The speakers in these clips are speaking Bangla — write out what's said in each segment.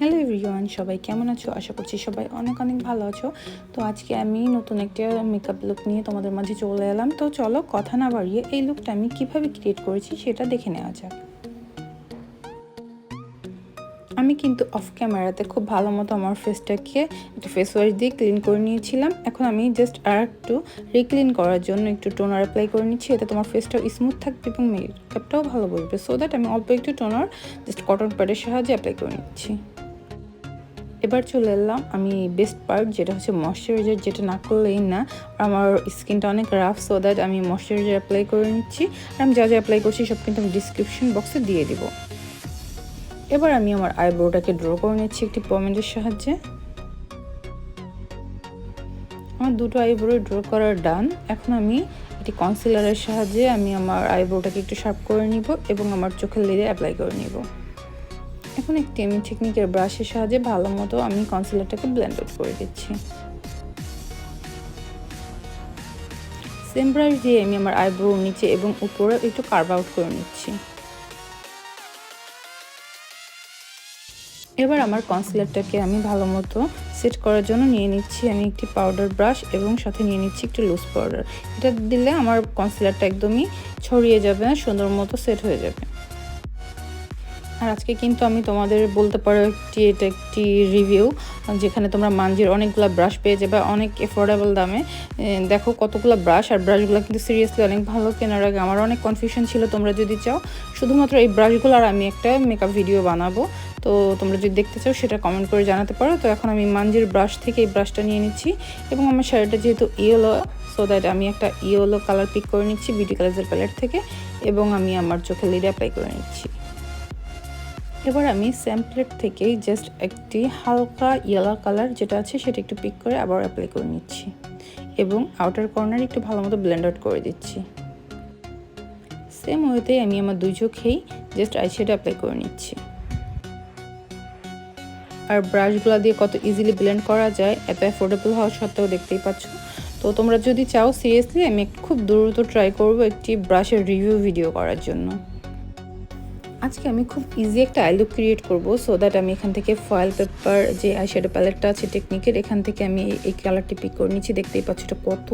হ্যালো এভরিওয়ান, সবাই কেমন আছো? আশা করছি সবাই অনেক অনেক ভালো আছো। তো আজকে আমি নতুন একটা মেকআপ লুক নিয়ে তোমাদের মাঝে চলে এলাম। তো চলো কথা না বাড়িয়ে এই লুকটা আমি কিভাবে ক্রিয়েট করেছি সেটা দেখে নেওয়া যাক। আমি কিন্তু অফ ক্যামেরাতে খুব ভালো মতো আমার ফেসটাকে একটু ফেস ওয়াশ দিয়ে ক্লিন করে নিয়েছিলাম। এখন আমি জাস্ট আর একটু রিক্লিন করার জন্য একটু টোনার অ্যাপ্লাই করে নিচ্ছি। এতে তোমার ফেসটাও স্মুথ থাকবে এবং মেকআপটাও ভালো বসবে। সো দ্যাট আমি অল্প একটু টোনার জাস্ট কটন প্যাডের সাহায্যে অ্যাপ্লাই করে নিচ্ছি। এবার চলে এলাম আমি বেস্ট পার্ট, যেটা হচ্ছে ময়শ্চারাইজার, যেটা না করলেই না। আমার স্কিনটা অনেক রাফ, সো দ্যাট আমি ময়শ্চারাইজার অ্যাপ্লাই করে নিচ্ছি। আর আমি যা যা অ্যাপ্লাই করছি সব কিন্তু আমি ডিসক্রিপশন বক্সে দিয়ে দিব। এবার আমি আমার আইব্রোটাকে ড্র করে নিচ্ছি একটি পমেন্টের সাহায্যে। আমার দুটো আইব্রো ড্র করার ডান। এখন আমি একটি কনসিলারের সাহায্যে আমি আমার আইব্রোটাকে একটু শার্প করে নিব এবং আমার চোখের লিডে অ্যাপ্লাই করে নিব। এখন একটি আমি টেকনিকের ব্রাশের সাহায্যে ভালো মতো আমি কনসিলারটাকে ব্লেন্ড আউট করে দিচ্ছি। সেম ব্রাশ দিয়ে আমি আমার আইব্রো নিচে এবং উপরে একটু কার্ভ আউট করে নিচ্ছি। এবার আমার কনসিলারটাকে আমি ভালো মতো সেট করার জন্য নিয়ে নিচ্ছি আমি একটি পাউডার ব্রাশ এবং সাথে নিয়ে নিচ্ছি একটু লুজ পাউডার। এটা দিলে আমার কনসিলারটা একদমই ছড়িয়ে যাবে না, সুন্দর মতো সেট হয়ে যাবে। আর আজকে কিন্তু আমি তোমাদের বলতে পারো এটা একটি রিভিউ, যেখানে তোমরা মানজির অনেকগুলো ব্রাশ পেয়ে যাবে অনেক এফোর্ডেবল দামে। দেখো কতগুলো ব্রাশ, আর ব্রাশগুলো কিন্তু সিরিয়াসলি অনেক ভালো। কেনার আগে আমার অনেক কনফিউশন ছিল। তোমরা যদি চাও শুধুমাত্র এই ব্রাশগুলো আর আমি একটা মেকআপ ভিডিও বানাবো, তো তোমরা যদি দেখতে চাও সেটা কমেন্ট করে জানাতে পারো। তো এখন আমি মানজির ব্রাশ থেকে এই ব্রাশটা নিয়ে নিচ্ছি এবং আমার শাড়িটা যেহেতু ইয়েলো, সো দ্যাট আমি একটা ইয়েলো কালার পিক করে নিচ্ছি বিউটি কালার্সের প্যালেট থেকে এবং আমি আমার চোখের লিডে অ্যাপ্লাই করে নিচ্ছি। এবার আমি সেম প্লেট থেকেই জাস্ট একটি হালকা ইয়েলো কালার যেটা আছে সেটা একটু পিক করে আবার অ্যাপ্লাই করে নিচ্ছি এবং আউটার কর্নার একটু ভালো মতো ব্লেন্ড আউট করে দিচ্ছি। সেম ওয়েতে আমি আমার দুই চোখেই জাস্ট আইশ্যাডো অ্যাপ্লাই করে নিচ্ছি। আর ব্রাশগুলো দিয়ে কত ইজিলি ব্লেন্ড করা যায়, এত অ্যাফোর্ডেবল হওয়া সত্ত্বেও দেখতেই পাচ্ছ। তো তোমরা যদি চাও সিরিয়াসলি আমি খুব দ্রুত ট্রাই করবো একটি ব্রাশের রিভিউ ভিডিও করার জন্য। আজকে আমি খুব ইজি একটা আই লুক ক্রিয়েট করবো। সো দ্যাট আমি এখান থেকে ফয়েল পেপার যে আইশ্যাডো প্যালেটটা আছে টেকনিকের, এখান থেকে আমি এই কালারটি পিক করে নিচ্ছি। দেখতেই পাচ্ছ এটা কত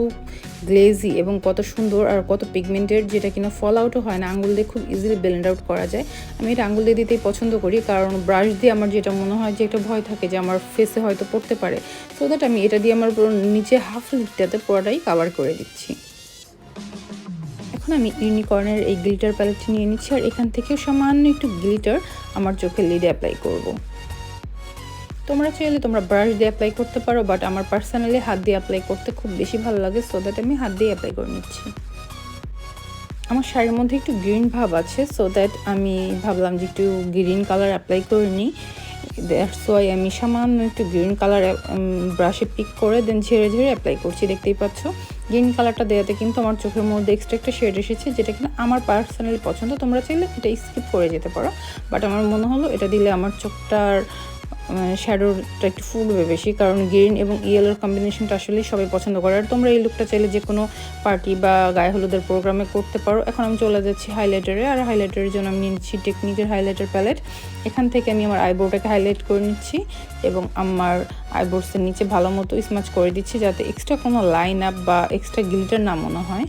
গ্লেজি এবং কত সুন্দর আর কত পিগমেন্টেড, যেটা কিনা ফল আউটও হয় না, আঙুল দিয়ে খুব ইজিলি ব্লেন্ড আউট করা যায়। আমি এটা আঙুল দিয়ে দিতেই পছন্দ করি, কারণ ব্রাশ দিয়ে আমার যেটা মনে হয় যে একটা ভয় থাকে যে আমার ফেসে হয়তো পড়তে পারে। সো দ্যাট আমি এটা দিয়ে আমার নিচে হাফ লিপটাতে পুরোটাই কাভার করে দিচ্ছি। এখন আমি ইউনিকর্নের এই গ্লিটার প্যালেটটি নিয়ে নিচ্ছি আর এখান থেকেও সামান্য একটু গ্লিটার আমার চোখের লিডে অ্যাপ্লাই করব। তোমরা চাইলে তোমরা ব্রাশ দিয়ে অ্যাপ্লাই করতে পারো, বাট আমার পার্সোনালি হাত দিয়ে অ্যাপ্লাই করতে খুব বেশি ভালো লাগে। সো দ্যাট আমি হাত দিয়ে অ্যাপ্লাই করে নিচ্ছি। আমার শাড়ির মধ্যে একটু গ্রিন ভাব আছে, সো দ্যাট আমি ভাবলাম যে একটু গ্রিন কালার অ্যাপ্লাই করে নিই। দ্যাটস ওয়াই আমি সামান্য একটু গ্রিন কালার ব্রাশে পিক করে দেন ঝেড়ে ঝেড়ে অ্যাপ্লাই করছি। দেখতেই পাচ্ছ গ্রিন কালারটা দেওয়াতে কিন্তু আমার চোখের মধ্যে এক্সট্রা একটা শেড এসেছে, যেটা কিনা আমার পার্সোনালি পছন্দ। তোমরা চাইলে এটা স্কিপ করে যেতে পারো, বাট আমার মনে হলো এটা দিলে আমার চোখটার শ্যাডোটা একটু ফুটবে বেশি, কারণ গ্রিন এবং ইয়েলোর কম্বিনেশনটা আসলে সবাই পছন্দ করে। আর তোমরা এই লুকটা চাইলে যে কোনো পার্টি বা গায়ে হলুদের প্রোগ্রামে করতে পারো। এখন আমি চলে যাচ্ছি হাইলাইটারে, আর হাইলাইটারের জন্য আমি নিচ্ছি টেকনিকের হাইলাইটার প্যালেট। এখান থেকে আমি আমার আইব্রোটাকে হাইলাইট করে নিচ্ছি এবং আমার আইব্রোসের নিচে ভালো মতো স্মাচ করে দিচ্ছি, যাতে এক্সট্রা কোনো লাইন আপ বা এক্সট্রা গ্লিটার না মনে হয়।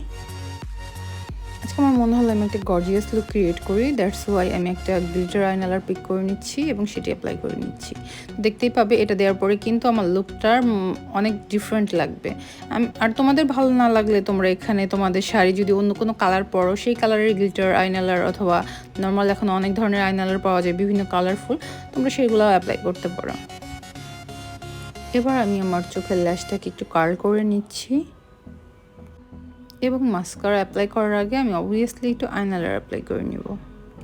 আজকে আমার মনে হলো আমি একটা গর্জিয়াস লুক ক্রিয়েট করি, দ্যাটস ওয়াই আমি একটা গ্লিটার আইলাইনার পিক করে নিচ্ছি এবং সেটি অ্যাপ্লাই করে নিচ্ছি। দেখতেই পাবে এটা দেওয়ার পরে কিন্তু আমার লুকটার অনেক ডিফারেন্ট লাগবে। আর তোমাদের ভালো না লাগলে তোমরা এখানে তোমাদের শাড়ি যদি অন্য কোনো কালার পরো, সেই কালারের গ্লিটার আইলাইনার অথবা নর্মাল এখন অনেক ধরনের আইলাইনার পাওয়া যায় বিভিন্ন কালারফুল, তোমরা সেগুলো অ্যাপ্লাই করতে পারো। এবার আমি আমার চোখের ল্যাশটাকে একটু কার্ল করে নিচ্ছি এবং মাস্কারা অ্যাপ্লাই করার আগে আমি অবভিয়াসলি একটু আইলাইনার অ্যাপ্লাই করে নিব।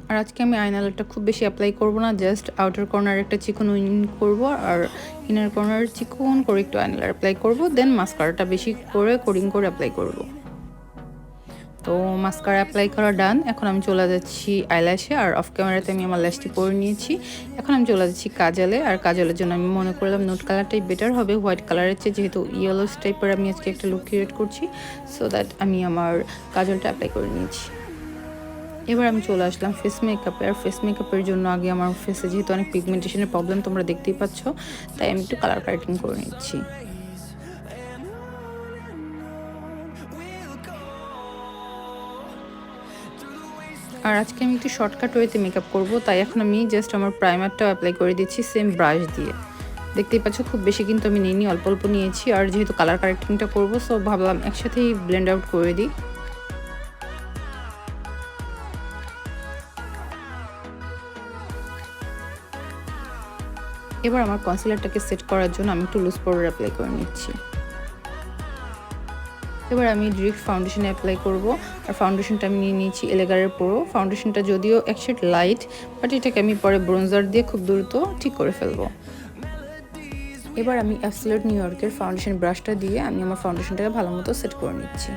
আর আজকে আমি আইলাইনারটা খুব বেশি অ্যাপ্লাই করব না, জাস্ট আউটার কর্নার একটা চিকন উইন করব আর ইনার কর্নার চিকন করে একটু আইলাইনার অ্যাপ্লাই করব, দেন মাস্কারাটা বেশি করে কোডিং করে অ্যাপ্লাই করব। তো মাস্কারা অ্যাপ্লাই করা ডান। এখন আমি চলে যাচ্ছি আইল্যাশে, আর অফ ক্যামেরাতে আমি আমার ল্যাশটি পরে নিয়েছি। এখন আমি চলে যাচ্ছি কাজলে, আর কাজলের জন্য আমি মনে করলাম নোট কালারটাই বেটার হবে হোয়াইট কালারের চেয়ে, যেহেতু ইয়েলো টাইপের আমি আজকে একটা লুক ক্রিয়েট করছি। সো দ্যাট আমি আমার কাজলটা অ্যাপ্লাই করে নিয়েছি। এবার আমি চলে আসলাম ফেস মেকআপে। আর ফেস মেকআপের জন্য আগে আমার ফেসে যেহেতু অনেক পিগমেন্টেশনের প্রবলেম তোমরা দেখতেই পাচ্ছ, তাই আমি একটু কালার কারেক্টিং করে নিচ্ছি। আর আজকে আমি একটু শর্টকাট ওয়েতে মেকআপ করব, তাই এখন আমি জাস্ট আমার প্রাইমারটাও অ্যাপ্লাই করে দিচ্ছি সেম ব্রাশ দিয়ে। দেখতেই পাচ্ছ খুব বেশি কিন্তু আমি নিইনি, অল্প অল্প নিয়েছি। আর যেহেতু কালার কারেক্টিংটা করবো, সো ভাবলাম একসাথেই ব্লেন্ড আউট করে দিই। এবার আমার কনসিলারটাকে সেট করার জন্য আমি একটু লুজ পাউডার অ্যাপ্লাই করে নিচ্ছি। এবার আমি ডিরেক্ট ফাউন্ডেশন অ্যাপ্লাই করব। আর ফাউন্ডেশনটা আমি নিয়ে নিয়েছি এলেগারের প্রো। ফাউন্ডেশনটা যদিও এক শেড লাইট, বাট এটাকে আমি পরে ব্রোঞ্জার দিয়ে খুব দ্রুত ঠিক করে ফেলবো। এবার আমি অ্যাবসলিউট নিউইয়র্কের ফাউন্ডেশন ব্রাশটা দিয়ে আমি আমার ফাউন্ডেশনটাকে ভালো মতো সেট করে নিচ্ছি।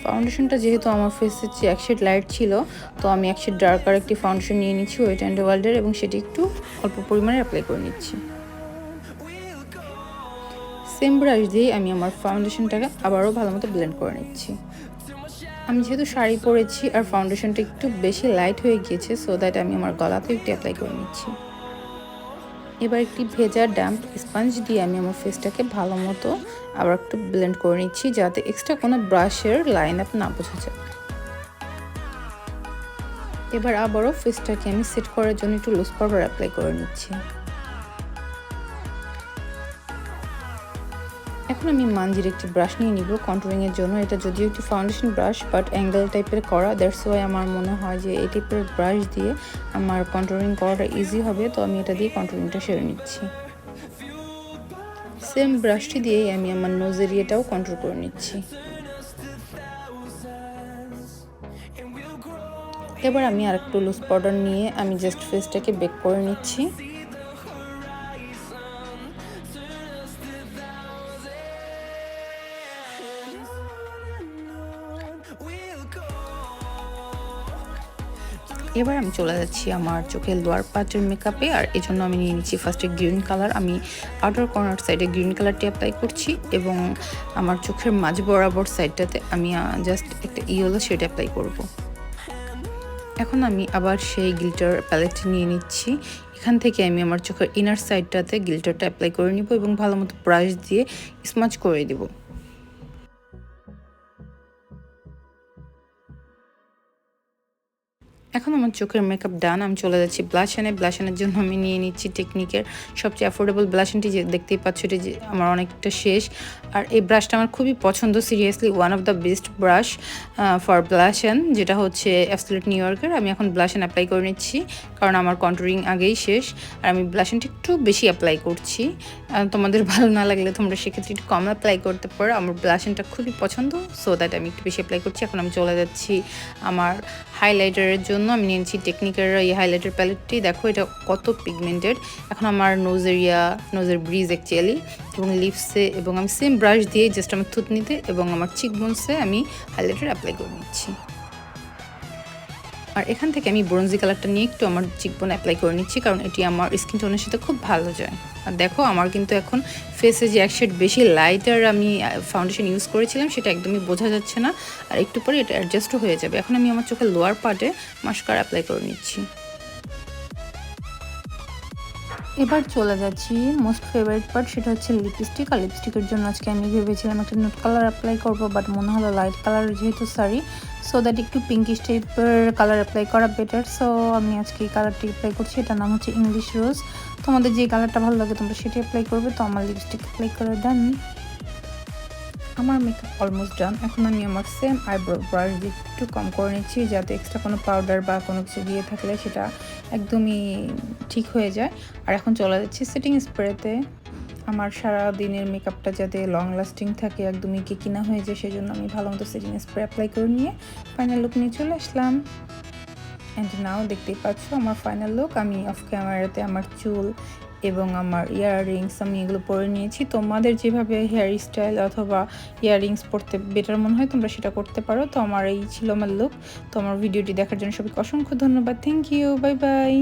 ফাউন্ডেশনটা যেহেতু আমার ফেসের চেয়ে এক শেড লাইট ছিল, তো আমি এক শেড ডার্কার একটি ফাউন্ডেশন নিয়ে নিচ্ছি ওয়েট অ্যান্ড ওয়াইল্ডের, এবং সেটি একটু অল্প পরিমাণে অ্যাপ্লাই করে নিচ্ছি। সেম ব্রাশ দিয়ে আমি আমার ফাউন্ডেশনটাকে আবারও ভালো মতো ব্লেন্ড করে নিচ্ছি। আমি যেহেতু শাড়ি পরেছি আর ফাউন্ডেশনটা একটু বেশি লাইট হয়ে গিয়েছে, সো দ্যাট আমি আমার গলাতে একটু অ্যাপ্লাই করে নিচ্ছি। এবার একটি ভেজা ড্যাম্প স্পঞ্জ দিয়ে আমি আমার ফেসটাকে ভালো মতো আবার একটু ব্লেন্ড করে নিচ্ছি, যাতে এক্সট্রা কোনো ব্রাশের লাইন আপ না বোঝা যায়। এবার আবারও ফেসটাকে আমি সেট করার জন্য একটু লুজ পাউডার অ্যাপ্লাই করে নিচ্ছি। এখন আমি মানজির একটি ব্রাশ নিয়ে নিব কন্ট্রোলিংয়ের জন্য। এটা যদিও একটি ফাউন্ডেশন ব্রাশ, বাট অ্যাঙ্গেল টাইপের করা, দ্যাটস ওয়াই আমার মনে হয় যে এই টাইপের ব্রাশ দিয়ে আমার কন্ট্রোলিং করাটা ইজি হবে, তো আমি এটা দিয়ে কন্ট্রোলিংটা সেরে নিচ্ছি। সেম ব্রাশটি দিয়েই আমি আমার নোজ এরিয়াটাও কন্ট্রোল করে নিচ্ছি। এবার আমি আরেকটু লুজ পাউডার নিয়ে আমি জাস্ট ফেসটাকে বেক করে নিচ্ছি। এবার আমি চলে যাচ্ছি আমার চোখের লোয়ার পার্টের মেকআপে। আর এই জন্য আমি নিয়ে নিচ্ছি ফার্স্টে গ্রিন কালার। আমি আউটার কর্নার সাইডে গ্রিন কালারটি অ্যাপ্লাই করছি, এবং আমার চোখের মাঝ বরাবর সাইডটাতে আমি জাস্ট একটা ইয়েলো শেড অ্যাপ্লাই করব। এখন আমি আবার সেই গ্লিটার প্যালেটটি নিয়ে নিচ্ছি। এখান থেকে আমি আমার চোখের ইনার সাইডটাতে গ্লিটারটা অ্যাপ্লাই করে নিব এবং ভালো মতো ব্রাশ দিয়ে স্মাচ করে দিব। এখন আমার চোখের মেকআপ ডান। আমি চলে যাচ্ছি ব্লাশানে। ব্লাশানের জন্য আমি নিয়ে নিচ্ছি টেকনিকের সবচেয়ে অ্যাফোর্ডেবল ব্লাশানটি, যে দেখতেই পাচ্ছ এটা যে আমার অনেকটা শেষ। আর এই ব্রাশটা আমার খুবই পছন্দ, seriously one of the best brush for blush on, যেটা হচ্ছে অ্যাবসলিউট নিউইয়র্কের। আমি এখন ব্লাশান অ্যাপ্লাই করে নিচ্ছি, কারণ আমার কন্ট্রোলিং আগেই শেষ। আর আমি ব্লাশানটি একটু বেশি অ্যাপ্লাই করছি। তোমাদের ভালো না লাগলে তোমরা সেক্ষেত্রে একটু কম অ্যাপ্লাই করতে পারো। আমার ব্লাশানটা খুবই পছন্দ, সো দ্যাট আমি একটু বেশি অ্যাপ্লাই করছি। এখন আমি চলে যাচ্ছি আমার হাইলাইটারের জন্য। আমি নিয়েছি টেকনিকের এই হাইলাইটার প্যালেটটি। দেখো এটা কত পিগমেন্টেড। এখন আমার নোজ এরিয়া, নোজের ব্রিজ অ্যাকচুয়ালি, এবং লিপসে, এবং আমি সেম ব্রাশ দিয়ে জাস্ট আমার থুতনিতে এবং আমার চিকবোনসে আমি হাইলাইটার অ্যাপ্লাই করে নিচ্ছি। আর এখান থেকে আমি ব্রোঞ্জি কালারটা নিয়ে একটু আমার চিকবোন অ্যাপ্লাই করে নিচ্ছি, কারণ এটি আমার স্কিন টোনের সাথে খুব ভালো যায়। আর দেখো আমার কিন্তু এখন ফেসে যে এক শেড বেশি লাইটার আমি ফাউন্ডেশন ইউজ করেছিলাম সেটা একদমই বোঝা যাচ্ছে না, আর একটু পরে এটা অ্যাডজাস্টও হয়ে যাবে। এখন আমি আমার চোখের লোয়ার পার্টে মাস্কারা অ্যাপ্লাই করে নিচ্ছি। এবার চলে যাচ্ছি মোস্ট ফেভারিট পার্ট, সেটা হচ্ছে লিপস্টিক। আর লিপস্টিকের জন্য আজকে আমি ভেবেছিলাম একটা নুট কালার অ্যাপ্লাই করবো, বাট মনে হলো লাইট কালার যেহেতু শাড়ি, সো দ্যাট একটু পিঙ্কিশ টাইপের কালার অ্যাপ্লাই করা বেটার। সো আমি আজকে এই কালারটি অ্যাপ্লাই করছি, এটার নাম হচ্ছে ইংলিশ রোজ। তোমাদের যে কালারটা ভালো লাগে তোমরা সেটি অ্যাপ্লাই করবে। তো আমার লিপস্টিক অ্যাপ্লাই করা ডান, আমার মেকআপ অলমোস্ট ডান। এখন আমি আমার সেম আইব্রো ব্রাশ দিয়ে একটু কম করে নিচ্ছি, যাতে এক্সট্রা কোনো পাউডার বা কোনো কিছু দিয়ে থাকলে সেটা একদমই ঠিক হয়ে যায়। আর এখন চলে যাচ্ছি সেটিং স্প্রেতে। আমার সারা দিনের মেকআপটা যাতে লং লাস্টিং থাকে, একদমই কেকি না হয়ে যায়, সেজন্য আমি ভালো মতো সেটিং স্প্রে অ্যাপ্লাই করে নিয়ে ফাইনাল লুক নিয়ে চলে আসলাম। অ্যান্ড নাও দেখতেই পাচ্ছ আমার ফাইনাল লুক। আমি অফ ক্যামেরাতে আমার চুল এবং আমার ইয়াররিংস আমি এগুলো পরে নিয়েছি। তোমাদের যেভাবে হেয়ার স্টাইল অথবা ইয়াররিংস পরতে বেটার মনে হয় তোমরা সেটা করতে পারো। তো আমার এই ছিল আমার লুক। তো আমার ভিডিওটি দেখার জন্য সবাইকে অসংখ্য ধন্যবাদ। Thank you, bye by.